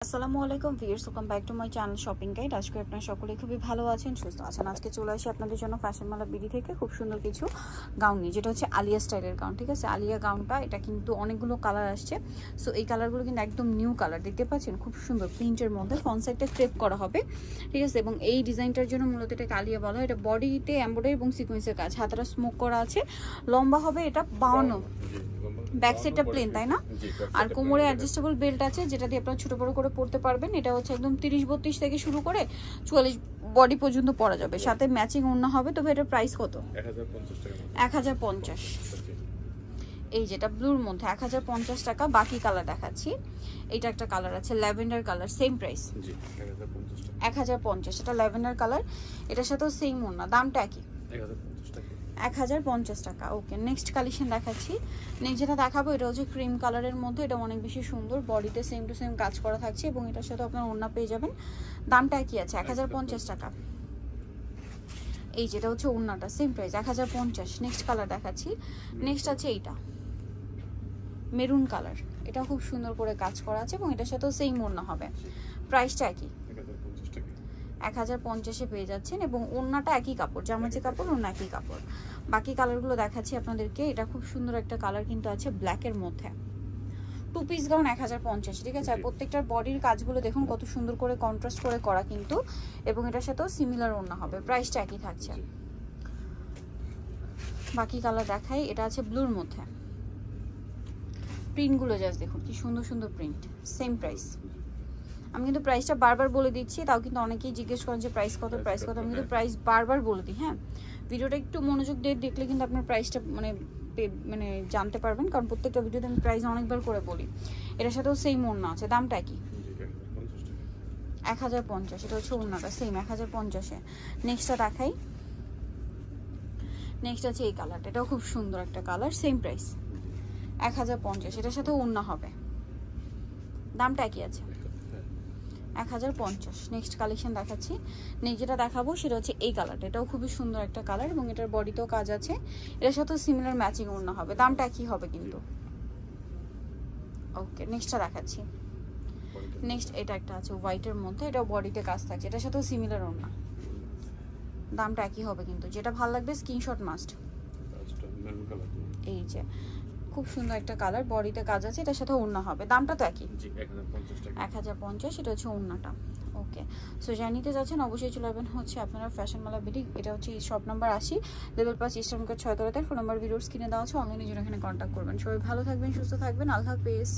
আসসালামু আলাইকুম viewers, welcome back to my channel shopping guide. আজকে আপনারা সকলেই খুবই ভালো আছেন, সুস্থ আছেন। আজকে চলে আসি আপনাদের জন্য ফ্যাশন মালা বিডি থেকে খুব সুন্দর কিছু গাউন নিয়ে, যেটা হচ্ছে আলিয়া স্টাইলের গাউন। ঠিক আছে, আলিয়া গাউনটা এটা কিন্তু অনেকগুলো কালার আসছে। সো এই কালারগুলো কিন্তু একদম নিউ কালার, দেখতে পাচ্ছেন, খুব সুন্দর প্রিন্টের মধ্যে ফ্রন্ট সাইডটা ক্রেপ করা হবে। ঠিক আছে, এবং এই ডিজাইনটার জন্য মূলত এটাকে আলিয়া বলা হয়। এটা বডিতে এমব্রয়ডারি এবং সিকোয়েন্সের কাজ, হাতাটা স্মোক করা আছে। লম্বা হবে এটা 52, ব্যাক সাইডটা প্লেন, তাই না? আর কোমরে অ্যাডজাস্টেবল বেল্ট আছে, যেটা দিয়ে আপনারা ছোট বড় করে পড়তে পারবেন। এটা হচ্ছে একদম 30-32 থেকে শুরু করে 44 বডি পর্যন্ত পরা যাবে, সাথে ম্যাচিং ওড়না হবে। তবে এটার প্রাইস কত? 1050। এই যেটা ব্লুর মধ্যে 1050 টাকা। বাকি কালার দেখাচ্ছি। এটা একটা কালার আছে ল্যাভেন্ডার কালার, সেম প্রাইস 1050। এটা ল্যাভেন্ডার কালার, এটার সাথেও সেম ওড়না, দামটা একই 1050 টাকা। ওকে, নেক্সট কালেকশন দেখাচ্ছি। নেক্সট যেটা দেখাবো এটা হচ্ছে ক্রিম কালারের মধ্যে। এটা অনেক বেশি সুন্দর, বডিতে সেম টু সেম কাজ করা থাকছে এবং এটার সাথে আপনার ওড়না পেয়ে যাবেন। দামটা কি আছে? 1050 টাকা। এই যেটা হচ্ছে ওড়নাটা, সেম প্রাইস 1050। নেক্সট কালার দেখাচ্ছি। নেক্সট আছে এইটা মেরুন কালার, এটা খুব সুন্দর করে কাজ করা আছে এবং এটার সাথেও সেম ওড়না হবে। প্রাইসটা একই 1050-এ পেয়ে যাচ্ছেন এবং ওড়নাটা একই কাপড়, জামা যে কাপড় ওড়না একই কাপড়। বাকি কালারগুলো দেখাচ্ছি আপনাদেরকে। এটা খুব সুন্দর একটা কালার কিন্তু আছে ব্ল্যাকের মধ্যে। টু পিস গাউন 1050, ঠিক আছে। আর প্রত্যেকটার বডির কাজগুলো দেখুন কত সুন্দর করে কন্ট্রাস্ট করে করা কিন্তু, এবং এটার সাথেও সিমিলার ওড়না হবে। প্রাইসটা একই থাকছে। বাকি কালার দেখাই। এটা আছে ব্লুর মধ্যে, প্রিন্টগুলো জাস্ট দেখুন কি সুন্দর সুন্দর প্রিন্ট, সেম প্রাইস। আমি কিন্তু প্রাইসটা বারবার বলে দিচ্ছি, তাও কিন্তু অনেকেই জিজ্ঞেস করেন যে প্রাইস কত প্রাইস কত। আমি কিন্তু প্রাইস বারবার বলে দিই। হ্যাঁ, ভিডিওটা একটু মনোযোগ দিয়ে দেখলে কিন্তু আপনার প্রাইসটা মানে জানতে পারবেন, কারণ প্রত্যেকটা ভিডিওতে আমি প্রাইস অনেকবার করে বলি। এটার সাথেও সেম ওড়না আছে, দামটা কি? 1050। এটা হচ্ছে ওড়নাটা সেম 1050-এ। নেক্সটটা দেখাই। নেক্সট আছে এই কালারটা, এটাও খুব সুন্দর একটা কালার, সেম প্রাইস 1050। এটার সাথে ওড়না হবে, দামটা একই আছে 1050। নেক্সট কালেকশন দেখাচ্ছি। নেক্সট যেটা দেখাবো সেটা হচ্ছে এই কালারটা, এটাও খুবই সুন্দর একটা কালার এবং এটার বডিতেও কাজ আছে। এটার সাথেও সিমিলার ম্যাচিং ওড়না হবে, দামটা একই হবে কিন্তু। ওকে, নেক্সটটা দেখাচ্ছি। নেক্সট এটা একটা আছে হোয়াইটের মধ্যে, এটাও বডিতে কাজ থাকছে, এটার সাথেও সিমিলার ওড়না, দামটা একই হবে কিন্তু। যেটা ভালো লাগবে স্ক্রিনশট মাস্ট। এই যে খুব সুন্দর একটা কালার, বডিতে কাজ আছে, এটার সাথে ওড়না হবে, দামটা তো একই 1050। এটা হচ্ছে ওড়নাটা। ওকে, সো যারা নিতে যাচ্ছেন অবশ্যই চলে যাবেন হচ্ছে আপনারা ফ্যাশন মালা বিডি। এটা হচ্ছে shop number 80, level 5, eastern code 6 তলাতে। ফোন নাম্বার ভিডিওর স্ক্রিনে দেওয়া আছে, অনলাইনে জন্য এখানে কন্ট্যাক্ট করবেন। সবাই ভালো থাকবেন, সুস্থ থাকবেন, আল্লাহ হাফেজ।